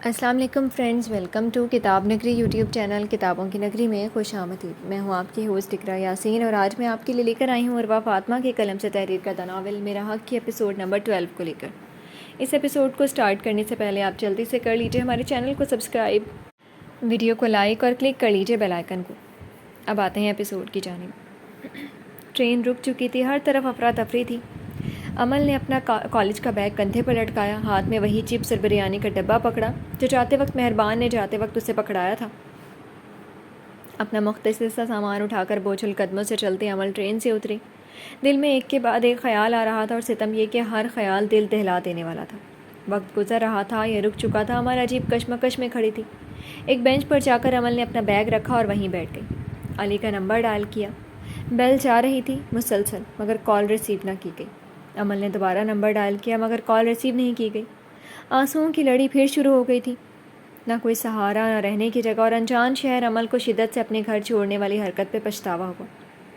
السلام علیکم friends, welcome to کتاب نگری یوٹیوب چینل کتابوں کی نگری میں خوش آمدید۔ میں ہوں آپ کی ہوسٹ اقرا یاسین اور آج میں آپ کے لیے لے کر آئی ہوں عروہ فاطمہ کے قلم سے تحریر کردہ ناول میرا حق کی ایپیسوڈ نمبر 12 کو لے کر۔ اس ایپیسوڈ کو سٹارٹ کرنے سے پہلے آپ جلدی سے کر لیجئے ہمارے چینل کو سبسکرائب، ویڈیو کو لائک اور کلک کر لیجئے بیل آئیکن کو۔ اب آتے ہیں ایپیسوڈ کی جانب۔ ٹرین رک چکی تھی، ہر طرف افراتفری تھی۔ عمل نے اپنا کالج کا بیگ کندھے پر لٹکایا، ہاتھ میں وہی چپس اور بریانی کا ڈبہ پکڑا جو جاتے وقت مہربان نے جاتے وقت اسے پکڑایا تھا۔ اپنا مختصر سا سامان اٹھا کر بوجھل قدموں سے چلتے عمل ٹرین سے اتری۔ دل میں ایک کے بعد ایک خیال آ رہا تھا اور ستم یہ کہ ہر خیال دل دہلا دینے والا تھا۔ وقت گزر رہا تھا، یہ رک چکا تھا۔ عمل عجیب کشمکش میں کھڑی تھی۔ ایک بینچ پر جا کر عمل نے اپنا بیگ رکھا اور وہیں بیٹھ گئی۔ علی کا نمبر ڈائل کیا۔ بیل جا رہی تھی مسلسل، مگر کال ریسیو نہ کی گئی۔ عمل نے دوبارہ نمبر ڈائل کیا مگر کال ریسیو نہیں کی گئی۔ آنسوؤں کی لڑی پھر شروع ہو گئی تھی۔ نہ کوئی سہارا، نہ رہنے کی جگہ، اور انجان شہر۔ عمل کو شدت سے اپنے گھر چھوڑنے والی حرکت پہ پچھتاوا ہوا،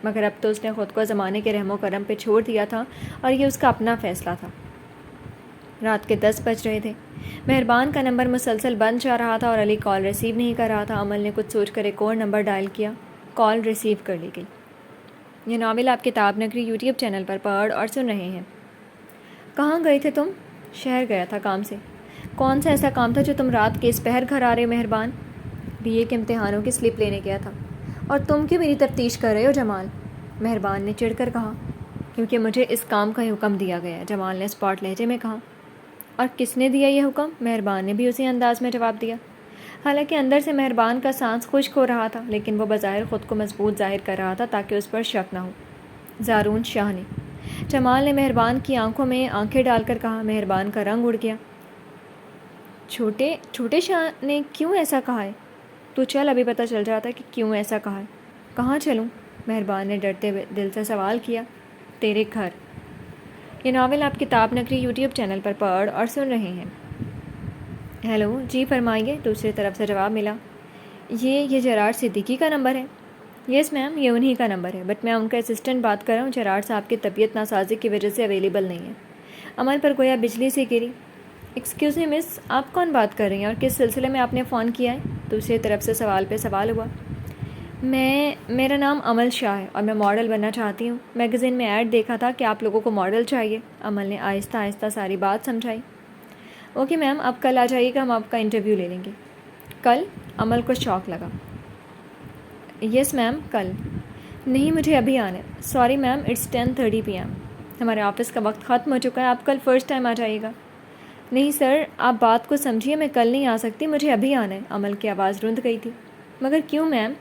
مگر اب تو اس نے خود کو زمانے کے رحم و کرم پہ چھوڑ دیا تھا اور یہ اس کا اپنا فیصلہ تھا۔ رات کے 10 بج رہے تھے۔ مہربان کا نمبر مسلسل بند جا رہا تھا اور علی کال ریسیو نہیں کر رہا تھا۔ عمل نے کچھ سوچ کر ایک اور نمبر ڈائل کیا۔ کال ریسیو کر لی گئی۔ یہ ناول آپ کتاب نگری یوٹیوب چینل پر پڑھ اور سن رہے ہیں۔ کہاں گئے تھے تم؟ شہر گیا تھا کام سے۔ کون سا ایسا کام تھا جو تم رات کے اس پہر گھر آ رہے؟ مہربان BA کے امتحانوں کی سلپ لینے گیا تھا۔ اور تم کیوں میری تفتیش کر رہے ہو جمال؟ مہربان نے چڑھ کر کہا۔ کیونکہ مجھے اس کام کا حکم دیا گیا ہے، جمال نے اسپاٹ لہجے میں کہا۔ اور کس نے دیا یہ حکم؟ مہربان نے بھی اسی انداز میں جواب دیا۔ حالانکہ اندر سے مہربان کا سانس خشک ہو رہا تھا، لیکن وہ بظاہر خود کو مضبوط ظاہر کر رہا تھا تاکہ اس پر شک نہ ہو۔ زارون شاہ نے۔ جمال نے مہربان کی آنکھوں میں آنکھیں ڈال کر کہا۔ مہربان کا رنگ اڑ گیا۔ چھوٹے شاہ نے کیوں ایسا کہا ہے؟ تو چل، ابھی پتہ چل جاتا ہے کہ کیوں ایسا کہا ہے۔ کہاں چلوں؟ مہربان نے ڈرتے دل سے سوال کیا۔ تیرے گھر۔ یہ ناول آپ کتاب نگری یوٹیوب چینل پر پڑھ اور سن رہے ہیں۔ ہیلو، جی فرمائیے، دوسری طرف سے جواب ملا۔ یہ جراج صدیقی کا نمبر ہے؟ یس میم، یہ انہی کا نمبر ہے، بٹ میں ان کا اسسٹنٹ بات کر رہا ہوں۔ جراج صاحب کی طبیعت ناسازی کی وجہ سے اویلیبل نہیں ہے۔ عمل پر گویا بجلی سے گری۔ ایکسکیوز می مس، آپ کون بات کر رہی ہیں اور کس سلسلے میں آپ نے فون کیا ہے؟ دوسری طرف سے سوال پہ سوال ہوا۔ میرا نام عمل شاہ ہے اور میں ماڈل بننا چاہتی ہوں۔ میگزین میں ایڈ دیکھا تھا کہ آپ لوگوں کو ماڈل چاہیے۔ عمل نے آہستہ آہستہ ساری بات سمجھائی۔ اوکے میم، آپ کل آ جائیے گا، ہم آپ کا انٹرویو لے لیں گے۔ کل؟ عمل کو شوق لگا۔ یس میم، کل۔ نہیں، مجھے ابھی آنا ہے۔ Sorry ma'am, it's 10:30 PM۔ ہمارے آفس کا وقت ختم ہو چکا ہے، آپ کل فرسٹ ٹائم آ جائیے گا۔ نہیں سر، آپ بات کو سمجھیے، میں کل نہیں آ سکتی، مجھے ابھی آنا ہے۔ عمل کی آواز رند گئی تھی۔ مگر کیوں میم؟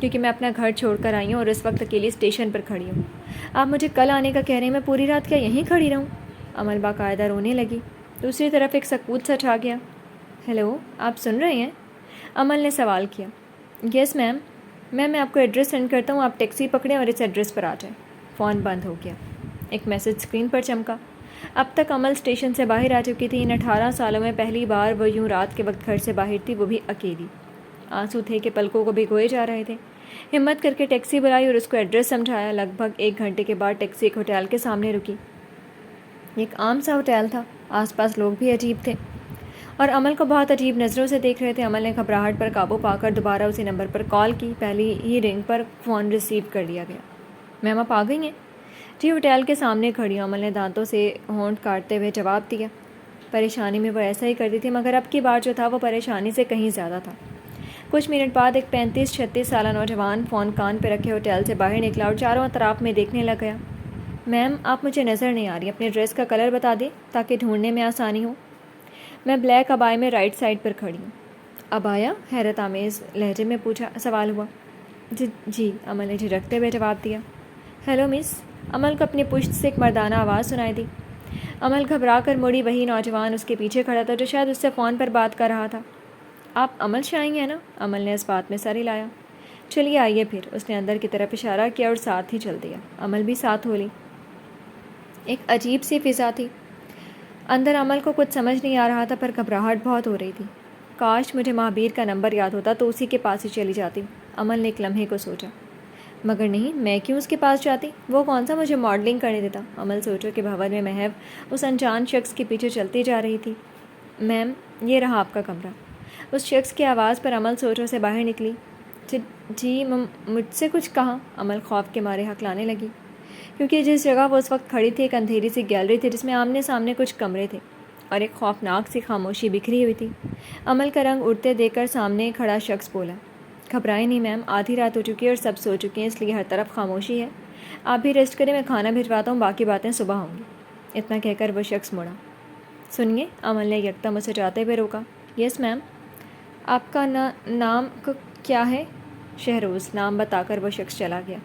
کیونکہ میں اپنا گھر چھوڑ کر آئی ہوں اور اس وقت اکیلی اسٹیشن پر کھڑی ہوں۔ آپ مجھے کل آنے کا کہہ رہے ہیں، میں پوری رات کیا یہیں کھڑی رہوں؟ عمل باقاعدہ رونے لگی۔ دوسری طرف ایک سکوت سا چھا گیا۔ ہیلو، آپ سن رہے ہیں؟ عمل نے سوال کیا۔ یس میم۔ میں آپ کو ایڈریس سینڈ کرتا ہوں، آپ ٹیکسی پکڑیں اور اس ایڈریس پر آ جائیں۔ فون بند ہو گیا۔ ایک میسج اسکرین پر چمکا۔ اب تک عمل اسٹیشن سے باہر آ چکی تھی۔ ان 18 سالوں میں پہلی بار وہ یوں رات کے وقت گھر سے باہر تھی، وہ بھی اکیلی۔ آنسو تھے کہ پلکوں کو بھگوئے جا رہے تھے۔ ہمت کر کے ٹیکسی بلائی اور اس کو ایڈریس سمجھایا۔ لگ بھگ 1 گھنٹے کے بعد ٹیکسی ایک ہوٹل کے سامنے رکی۔ ایک عام سا ہوٹل تھا، آس پاس لوگ بھی عجیب تھے اور عمل کو بہت عجیب نظروں سے دیکھ رہے تھے۔ عمل نے گھبراہٹ پر قابو پا کر دوبارہ اسی نمبر پر کال کی۔ پہلی ہی رنگ پر فون ریسیو کر لیا گیا۔ میم، آپ آ گئی ہیں؟ جی، ہوٹل کے سامنے کھڑی ہوں۔ عمل نے دانتوں سے ہونٹ کاٹتے ہوئے جواب دیا۔ پریشانی میں وہ ایسا ہی کرتی تھی، مگر اب کی بار جو تھا وہ پریشانی سے کہیں زیادہ تھا۔ کچھ منٹ بعد ایک 35-36 سالہ نوجوان فون کان پہ رکھے ہوٹل سے باہر نکلا اور چاروں اطراف میں دیکھنے لگ گیا۔ میم، آپ مجھے نظر نہیں آ رہی، اپنے ڈریس کا کلر بتا دیں تاکہ ڈھونڈنے میں آسانی ہو۔ میں بلیک ابایا میں رائٹ سائڈ پر کھڑی ہوں۔ ابایا؟ حیرت آمیز لہجے میں سوال ہوا۔ جی، عمل نے جھجکتے ہوئے جواب دیا۔ ہیلو مس۔ عمل کو اپنی پشت سے ایک مردانہ آواز سنائی دی۔ عمل گھبرا کر مڑی، وہی نوجوان اس کے پیچھے کھڑا تھا جو شاید اس سے فون پر بات کر رہا تھا۔ آپ عمل شاہی ہیں نا؟ عمل نے اس بات میں سر ہلایا۔ چلیے آئیے پھر، اس نے اندر کی طرف اشارہ کیا اور ساتھ ہی چل دیا۔ عمل بھی ساتھ ہو لی۔ ایک عجیب سی فضا تھی۔ اندر عمل کو کچھ سمجھ نہیں آ رہا تھا، پر گھبراہٹ بہت ہو رہی تھی۔ کاش مجھے مہابیر کا نمبر یاد ہوتا تو اسی کے پاس ہی چلی جاتی۔ عمل نے ایک لمحے کو سوچا۔ مگر نہیں، میں کیوں اس کے پاس جاتی؟ وہ کون سا مجھے ماڈلنگ کرنے دیتا؟ عمل سوچو کہ بھون میں محو اس انجان شخص کے پیچھے چلتی جا رہی تھی۔ میم، یہ رہا آپ کا کمرہ۔ اس شخص کی آواز پر عمل سوچوں سے باہر نکلی۔ جی مجھ سے کچھ کہا؟ عمل خوف کے مارے ہکلانے لگی، کیونکہ جس جگہ وہ اس وقت کھڑی تھی ایک اندھیری سی گیلری تھی جس میں آمنے سامنے کچھ کمرے تھے اور ایک خوفناک سی خاموشی بکھری ہوئی تھی۔ عمل کا رنگ اڑتے دیکھ کر سامنے کھڑا شخص بولا، گھبرائیں نہیں میم، آدھی رات ہو چکی ہے اور سب سو چکے ہیں، اس لیے ہر طرف خاموشی ہے۔ آپ بھی ریسٹ کریں، میں کھانا بھجواتا ہوں، باقی باتیں صبح ہوں گی۔ اتنا کہہ کر وہ شخص مڑا۔ سنیے، عمل نے یکدم اسے جاتے ہوئے روکا۔ یس میم۔ آپ کا نام کیا ہے؟ شہروز، نام بتا کر وہ شخص چلا گیا۔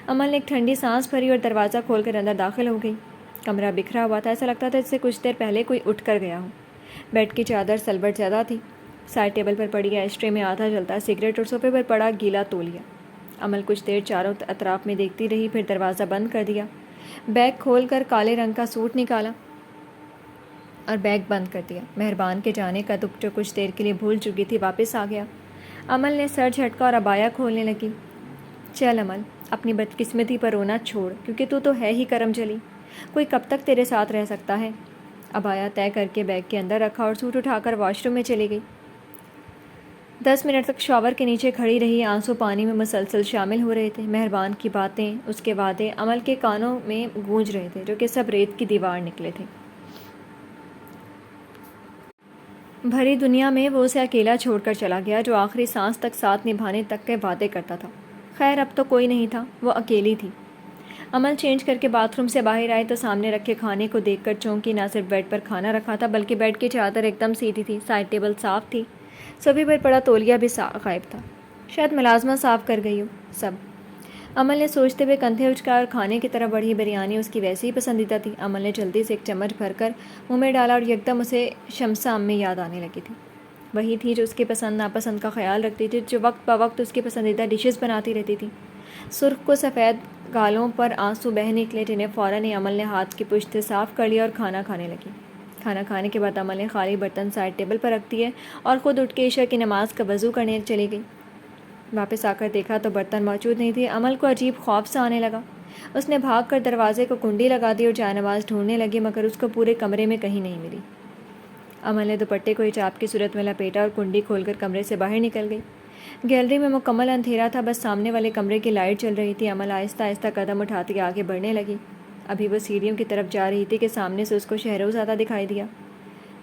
عمل نے ایک ٹھنڈی سانس بھری اور دروازہ کھول کر اندر داخل ہو گئی۔ کمرہ بکھرا ہوا تھا، ایسا لگتا تھا جس سے کچھ دیر پہلے کوئی اٹھ کر گیا ہو۔ بیڈ کی چادر سلوٹ زیادہ تھی، سائڈ ٹیبل پر پڑی ایش ٹرے میں آدھا جلتا سگریٹ اور صوفے پر پڑا گیلا تولیا۔ عمل کچھ دیر چاروں اطراف میں دیکھتی رہی، پھر دروازہ بند کر دیا، بیگ کھول کر کالے رنگ کا سوٹ نکالا اور بیگ بند کر دیا۔ مہربان کے جانے کا دکھ جو کچھ دیر کے لیے بھول چکی تھی واپس آ گیا۔ عمل نے سر جھٹکا اور عبایا کھولنے لگی۔ چل عمل، اپنی بدقسمتی پر رونا چھوڑ، کیونکہ تو ہے ہی کرم چلی، کوئی کب تک تیرے ساتھ رہ سکتا ہے؟ عبایا طے کر کے بیگ کے اندر رکھا اور سوٹ اٹھا کر واش روم میں چلی گئی۔ 10 منٹ تک شاور کے نیچے کھڑی رہی، آنسو پانی میں مسلسل شامل ہو رہے تھے۔ مہربان کی باتیں، اس کے وعدے عمل کے کانوں میں گونج رہے تھے، جو کہ سب ریت کی دیوار نکلے تھے۔ بھری دنیا میں وہ اسے اکیلا چھوڑ کر چلا گیا، جو آخری سانس تک ساتھ نبھانے تک کے وعدے کرتا تھا۔ خیر اب تو کوئی نہیں تھا، وہ اکیلی تھی۔ عمل چینج کر کے باتھ روم سے باہر آئی تو سامنے رکھے کھانے کو دیکھ کر چونکی، نہ صرف بیڈ پر کھانا رکھا تھا بلکہ بیڈ کی چادر ایک دم سیدھی تھی، سائڈ ٹیبل صاف تھی، صوفے پر پڑا تولیا بھی غائب تھا۔ شاید ملازمہ صاف کر گئی ہو سب، عمل نے سوچتے ہوئے کندھے اچکا اور کھانے کی طرف بڑھی۔ بریانی اس کی ویسے ہی پسندیدہ تھی۔ عمل نے جلدی سے ایک چمچ بھر کر منہ میں ڈالا اور یکدم اسے شمسہ امی یاد آنے لگی تھی۔ وہی تھی جو اس کی پسند ناپسند کا خیال رکھتی تھی، جو وقت بوقت اس کی پسندیدہ ڈشز بناتی رہتی تھی۔ سرخ کو سفید گالوں پر آنسو بہہ نکلے، جنہیں فوراً ہی عمل نے ہاتھ کی پشت سے صاف کر لیا اور کھانا کھانے لگی۔ کھانا کھانے کے بعد عمل نے خالی برتن سائڈ ٹیبل پر رکھ دیے اور خود اٹھ کے عشاء کی نماز کا وضو کرنے چلی گئی۔ واپس آ کر دیکھا تو برتن موجود نہیں تھے۔ عمل کو عجیب خوف سا آنے لگا۔ اس نے بھاگ کر دروازے کو کنڈی لگا دی اور جائے نماز ڈھونڈنے لگی، مگر اس کو پورے کمرے میں کہیں نہیں ملی۔ عمل نے دوپٹے کو حجاب کی صورت میں لپیٹا اور کنڈی کھول کر کمرے سے باہر نکل گئی۔ گیلری میں مکمل اندھیرا تھا، بس سامنے والے کمرے کی لائٹ چل رہی تھی۔ عمل آہستہ آہستہ قدم اٹھاتی آگے بڑھنے لگی۔ ابھی وہ سیڑھیوں کی طرف جا رہی تھی کہ سامنے سے اس کو شہروز آتا دکھائی دیا۔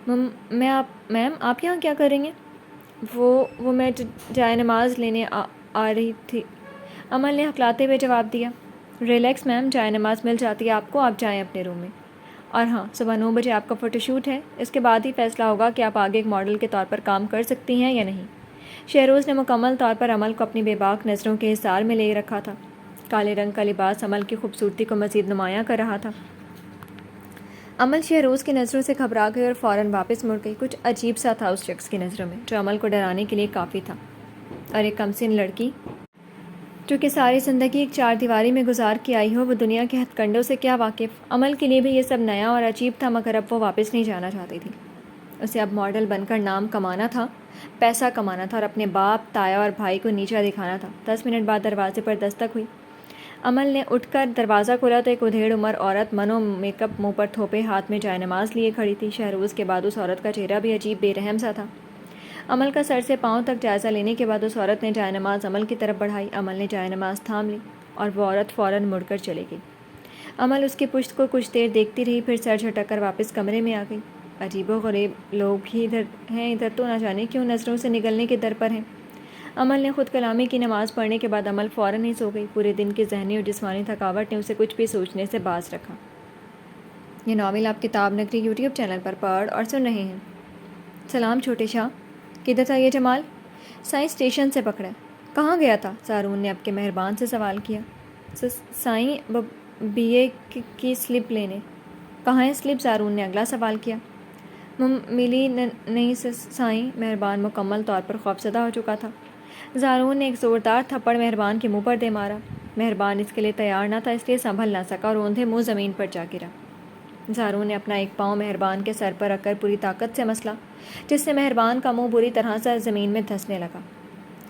میم آپ یہاں کیا کر رہی ہیں؟ وہ میں جائے نماز لینے آ رہی تھی، عمل نے ہکلاتے ہوئے جواب دیا۔ ریلیکس میم، جائے نماز مل جاتی ہے آپ کو، آپ جائیں اپنے روم میں۔ اور ہاں، صبح 9 بجے آپ کا فوٹو شوٹ ہے، اس کے بعد ہی فیصلہ ہوگا کہ آپ آگے ایک ماڈل کے طور پر کام کر سکتی ہیں یا نہیں۔ شہروز نے مکمل طور پر عمل کو اپنی بے باک نظروں کے حصار میں لے رکھا تھا۔ کالے رنگ کا لباس عمل کی خوبصورتی کو مزید نمایاں کر رہا تھا۔ عمل شہروز کی نظروں سے گھبرا گئی اور فوراً واپس مڑ گئی۔ کچھ عجیب سا تھا اس شخص کی نظروں میں، جو عمل کو ڈرانے کے لیے کافی تھا، اور ایک کمسن لڑکی جو کہ ساری زندگی ایک چار دیواری میں گزار کے آئی ہو، وہ دنیا کے ہتھ کنڈوں سے کیا واقف۔ عمل کے لیے بھی یہ سب نیا اور عجیب تھا، مگر اب وہ واپس نہیں جانا چاہتی تھی۔ اسے اب ماڈل بن کر نام کمانا تھا، پیسہ کمانا تھا اور اپنے باپ، تایا اور بھائی کو نیچا دکھانا تھا۔ 10 منٹ بعد دروازے پر دستک ہوئی۔ عمل نے اٹھ کر دروازہ کھولا تو ایک ادھیڑ عمر عورت منو میک اپ، منہ پر تھوپے، ہاتھ میں جائے نماز لیے کھڑی تھی۔ شہروز کے بعد اس عورت کا چہرہ بھی عجیب بے رحم سا تھا۔ عمل کا سر سے پاؤں تک جائزہ لینے کے بعد اس عورت نے جائے نماز عمل کی طرف بڑھائی۔ عمل نے جائے نماز تھام لی اور وہ عورت فوراً مڑ کر چلی گئی۔ عمل اس کی پشت کو کچھ دیر دیکھتی رہی، پھر سر جھٹک کر واپس کمرے میں آ گئی۔ عجیب و غریب لوگ ہی ادھر تو نہ جانے کیوں نظروں سے نگلنے کے در پر ہیں۔ عمل نے خود کلامی کی نماز پڑھنے کے بعد عمل فوراً ہی سو گئی۔ پورے دن کی ذہنی اور جسمانی تھکاوٹ نے اسے کچھ بھی سوچنے سے باز رکھا۔ یہ ناول آپ کتاب نگری یوٹیوب چینل پر پڑھ اور سن رہے ہیں۔ سلام چھوٹے شاہ، کدھر تھا یہ جمال؟ سائیں اسٹیشن سے پکڑا۔ کہاں گیا تھا؟ زارون نے اب کے مہربان سے سوال کیا۔ سائیں BA کی سلپ لینے۔ کہاں ہے سلپ؟ زارون نے اگلا سوال کیا۔ ملی نہیں سائیں، مہربان مکمل طور پر خوفزدہ ہو چکا تھا۔ زارون نے ایک زوردار تھپڑ مہربان کے منہ پر دے مارا۔ مہربان اس کے لیے تیار نہ تھا، اس لیے سنبھل نہ سکا اور اوندھے منہ زمین پر جا گرا۔ زارون نے اپنا ایک پاؤں مہربان کے سر پر رکھ کر پوری طاقت سے مسلا، جس سے مہربان کا منہ بری طرح سے زمین میں دھنسنے لگا۔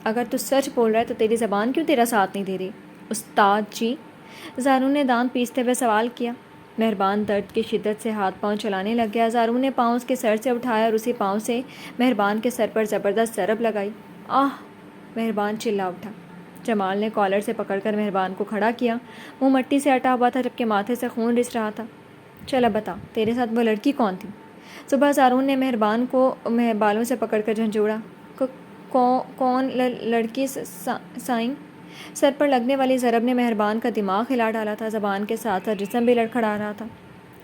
اگر تو سچ بول رہا ہے تو تیری زبان کیوں تیرا ساتھ نہیں دے رہی؟ استاد جی، زارون نے دانت پیستے ہوئے سوال کیا۔ مہربان درد کی شدت سے ہاتھ پاؤں چلانے لگ گیا۔ زارون نے پاؤں اس کے سر سے اٹھایا اور اسی پاؤں سے مہربان کے سر پر زبردست ضرب لگائی۔ آہ! مہربان چلا اٹھا۔ جمال نے کالر سے پکڑ کر مہربان کو کھڑا کیا۔ منہ مٹی سے اٹا ہوا تھا جبکہ ماتھے سے خون رس رہا تھا۔ چل اب بتا، تیرے ساتھ وہ لڑکی کون تھی؟ صبح زارون نے مہربان کو بالوں سے پکڑ کر جھنجھوڑا۔ کون لڑکی سائن؟ سر پر لگنے والی ضرب نے مہربان کا دماغ ہلا ڈالا تھا، زبان کے ساتھ ساتھ جسم بھی لڑکھڑا رہا تھا۔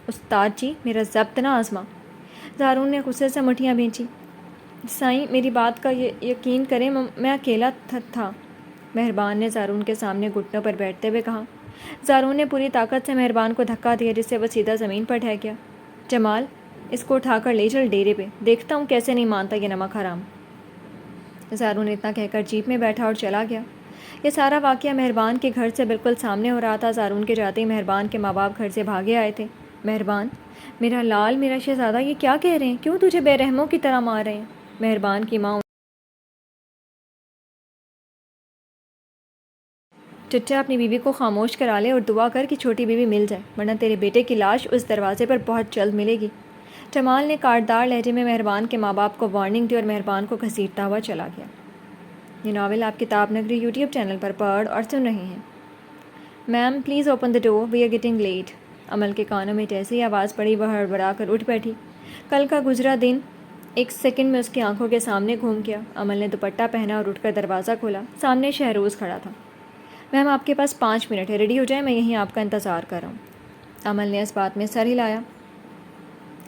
استاد جی، میرا ضبط نہ آزما۔ زارون نے غصے سے مٹھیاں بھینچی۔ سائیں، میری بات کا یقین کریں، میں اکیلا تھا، مہربان نے زارون کے سامنے گھٹنوں پر بیٹھتے ہوئے کہا۔ زارون نے پوری طاقت سے مہربان کو دھکا دیا جس سے وہ سیدھا زمین پر ٹھہر گیا۔ جمال، اس کو اٹھا کر لے چل ڈیرے پہ، دیکھتا ہوں کیسے نہیں مانتا یہ نمک حرام۔ زارون اتنا کہہ کر جیپ میں بیٹھا اور چلا گیا۔ یہ سارا واقعہ مہربان کے گھر سے بالکل سامنے ہو رہا تھا۔ زارون کے جاتے ہی مہربان کے ماں باپ گھر سے بھاگے آئے تھے۔ مہربان، میرا لال، میرا شہزادہ، یہ کیا کہہ رہے ہیں؟ کیوں تجھے بے رحموں کی طرح مار رہے ہیں؟ مہربان کی ماں چچا اپنی بیوی کو خاموش کرا لے اور دعا کر کہ چھوٹی بیوی مل جائے، ورنہ تیرے بیٹے کی لاش اس دروازے پر بہت جلد ملے گی۔ جمال نے کاٹدار لہجے میں مہربان کے ماں باپ کو وارننگ دی اور مہربان کو گھسیٹتا ہوا چلا گیا۔ یہ ناول آپ کتاب نگری یوٹیوب چینل پر پڑھ اور سن رہے ہیں۔ Ma'am please open the door, we are getting late. Amal کے کانوں میں جیسے ہی آواز پڑی وہ ہڑبڑا کر اٹھ بیٹھی۔ کل کا گزرا دن ایک سیکنڈ میں اس کی آنکھوں کے سامنے گھوم گیا۔ عمل نے دوپٹہ پہنا اور اٹھ کر دروازہ کھولا۔ سامنے شہروز کھڑا تھا۔ میم آپ کے پاس 5 منٹ ہے، ریڈی ہو جائیں، میں یہیں آپ کا انتظار کر رہا ہوں۔ عمل نے اس بات میں سر ہلایا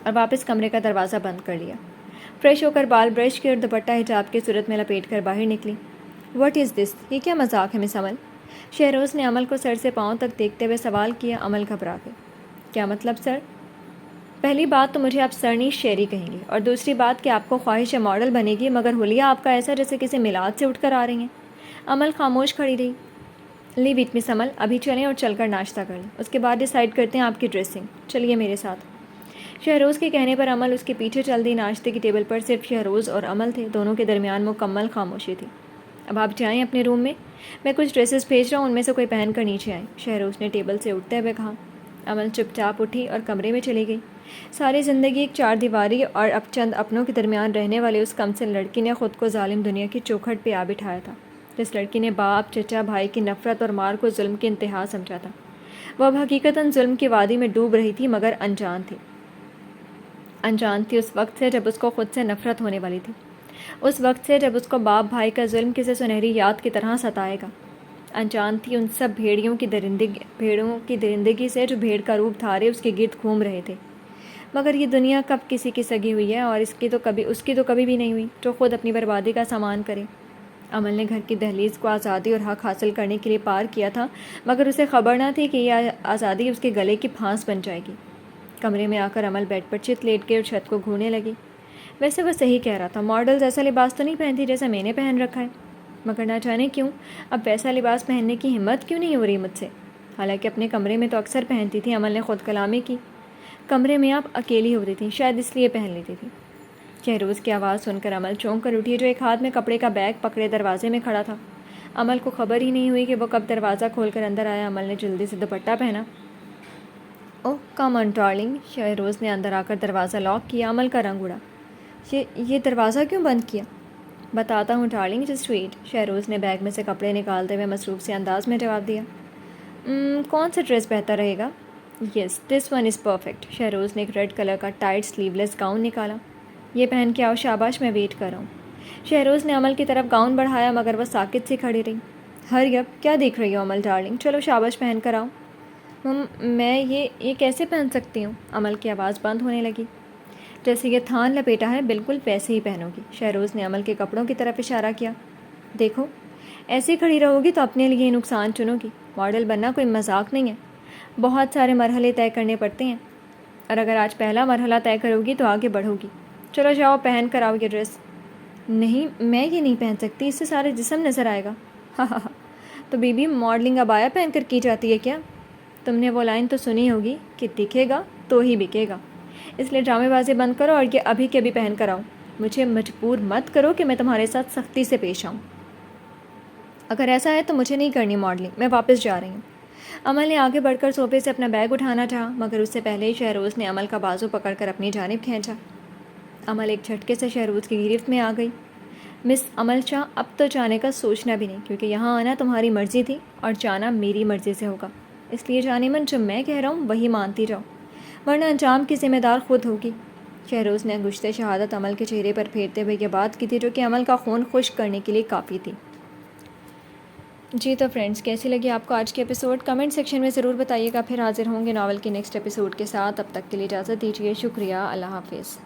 اور واپس کمرے کا دروازہ بند کر لیا۔ فریش ہو کر بال برش کیے اور دوپٹہ حجاب کی صورت میں لپیٹ کر باہر نکلی۔ واٹ از دس؟ یہ کیا مذاق ہے مس عمل؟ شہروز نے عمل کو سر سے پاؤں تک دیکھتے ہوئے سوال کیا۔ عمل گھبرا گئی۔ کیا مطلب سر؟ پہلی بات تو مجھے آپ سرنی شیری کہیں گے، اور دوسری بات کہ آپ کو خواہش ماڈل بنے گی، مگر حلیہ آپ کا ایسا جیسے کسی میلاد سے اٹھ کر آ رہی ہیں۔ عمل خاموش کھڑی رہی۔ لیو اٹ مس عمل، ابھی چلیں اور چل کر ناشتہ کر لیں، اس کے بعد ڈیسائیڈ کرتے ہیں آپ کی ڈریسنگ۔ چلیے میرے ساتھ۔ شہروز کے کہنے پر عمل اس کے پیچھے چل دی۔ ناشتے کی ٹیبل پر صرف شہروز اور عمل تھے، دونوں کے درمیان مکمل خاموشی تھی۔ اب آپ جائیں اپنے روم میں کچھ ڈریسز بھیج رہا ہوں، ان میں سے کوئی پہن کر نیچے آئیں، شہروز نے ٹیبل سے اٹھتے ہوئے کہا۔ عمل چپ چاپ اٹھی اور کمرے میں چلی گئی۔ ساری زندگی ایک 4 دیواری اور اب چند اپنوں کے درمیان رہنے والے اس کمسن لڑکی نے خود کو ظالم دنیا کی چوکھٹ پہ آ بٹھایا تھا۔ جس لڑکی نے باپ، چچا، بھائی کی نفرت اور مار کو ظلم کی انتہا سمجھا تھا، وہ اب حقیقتاً ظلم کی وادی میں ڈوب رہی تھی، مگر انجان تھی۔ انجان تھی اس وقت سے جب اس کو خود سے نفرت ہونے والی تھی، اس وقت سے جب اس کو باپ بھائی کا ظلم کسی سنہری یاد کی طرح ستائے گا۔ انجان تھی ان سب بھیڑوں کی درندگی سے جو بھیڑ کا روپ دھارے اس کے گرد گھوم رہے تھے۔ مگر یہ دنیا کب کسی کی سگی ہوئی ہے، اور اس کی تو کبھی بھی نہیں ہوئی جو خود اپنی بربادی کا سامان کرے۔ عمل نے گھر کی دہلیز کو آزادی اور حق حاصل کرنے کے لیے پار کیا تھا، مگر اسے خبر نہ تھی کہ یہ آزادی اس کے گلے کی پھانس بن جائے گی۔ کمرے میں آ کر عمل بیڈ پر چت لیٹ گئی اور چھت کو گھورنے لگی۔ ویسے وہ صحیح کہہ رہا تھا، ماڈلز ایسا لباس تو نہیں پہنتی جیسا میں نے پہن رکھا ہے، مگر نہ جانے کیوں اب ویسا لباس پہننے کی ہمت کیوں نہیں ہو رہی مجھ سے، حالانکہ اپنے کمرے میں تو اکثر پہنتی تھی۔ عمل نے خود کلامی کی۔ کمرے میں آپ اکیلی ہوتی تھیں، شاید اس لیے پہن لیتی تھی۔ شہروز کی آواز سن کر عمل چونک کر اٹھی، جو ایک ہاتھ میں کپڑے کا بیگ پکڑے دروازے میں کھڑا تھا۔ عمل کو خبر ہی نہیں ہوئی کہ وہ کب دروازہ کھول کر اندر آیا۔ عمل نے جلدی سے دوپٹہ پہنا۔ اوہ کم آن ڈارلنگ، شہروز نے اندر آ کر دروازہ لاک کیا۔ عمل کا رنگ اڑا۔ یہ دروازہ کیوں بند کیا؟ بتاتا ہوں ڈارلنگ، جسٹ ویٹ، شہروز نے بیگ میں سے کپڑے نکالتے ہوئے مصروف سے انداز میں جواب دیا۔ کون سا ڈریس بہتر رہے گا؟ Yes this one is perfect, Shehroz نے ایک ریڈ کلر کا ٹائٹ سلیو لیس گاؤن نکالا۔ یہ پہن کے آؤ، شاباش، میں ویٹ کر رہا ہوں۔ شہروز نے عمل کی طرف گاؤن بڑھایا، مگر وہ ساکت سی کھڑی رہی۔ ہری اپ، کیا دیکھ رہی ہو عمل ڈارلنگ، چلو شاباش پہن کر آؤ۔ میں یہ کیسے پہن سکتی ہوں؟ عمل کی آواز بند ہونے لگی۔ جیسے یہ تھان لپیٹا ہے بالکل ویسے ہی پہنو گی، شہروز نے عمل کے کپڑوں کی طرف اشارہ کیا۔ دیکھو ایسے کھڑی رہو گی تو اپنے لیے نقصان چنو گی، ماڈل بننا کوئی مذاق نہیں ہے، بہت سارے مرحلے طے کرنے پڑتے ہیں، اور اگر آج پہلا مرحلہ طے کرو گی تو آگے بڑھو گی۔ چلو جاؤ پہن کر آؤ یہ ڈریس۔ نہیں میں یہ نہیں پہن سکتی، اس سے سارے جسم نظر آئے گا۔ ہاں تو بی ماڈلنگ ابایا پہن کر کی جاتی ہے کیا؟ تم نے وہ لائن تو سنی ہوگی کہ دکھے گا تو ہی بکے گا، اس لیے ڈرامے بازی بند کرو اور یہ ابھی کے ابھی پہن کر آؤ۔ مجھے مجبور مت کرو کہ میں تمہارے ساتھ سختی سے پیش آؤں۔ اگر ایسا ہے تو مجھے نہیں کرنی ماڈلنگ، میں واپس جا رہی ہوں۔ عمل نے آگے بڑھ کر صوفے سے اپنا بیگ اٹھانا چاہا، مگر اس سے پہلے ہی شہروز نے عمل کا بازو پکڑ کر اپنی جانب کھینچا۔ عمل ایک جھٹکے سے شہروز کی گرفت میں آ گئی۔ مس عمل شاہ، اب تو جانے کا سوچنا بھی نہیں، کیونکہ یہاں آنا تمہاری مرضی تھی اور جانا میری مرضی سے ہوگا، اس لیے جانے من جو میں کہہ رہا ہوں وہی مانتی جاؤ، ورنہ انجام کی ذمہ دار خود ہوگی۔ شہروز نے انگشت شہادت عمل کے چہرے پر پھیرتے ہوئے یہ بات کی تھی جو کہ عمل کا خون خشک کرنے کے لیے کافی تھی۔ جی تو فرینڈس، کیسی لگی آپ کو آج کے ایپیسوڈ؟ کمنٹ سیکشن میں ضرور بتائیے گا۔ پھر حاضر ہوں گے ناول کے نیکسٹ ایپیسوڈ کے ساتھ، تب تک کے لیے اجازت دیجیے۔ شکریہ، اللہ حافظ۔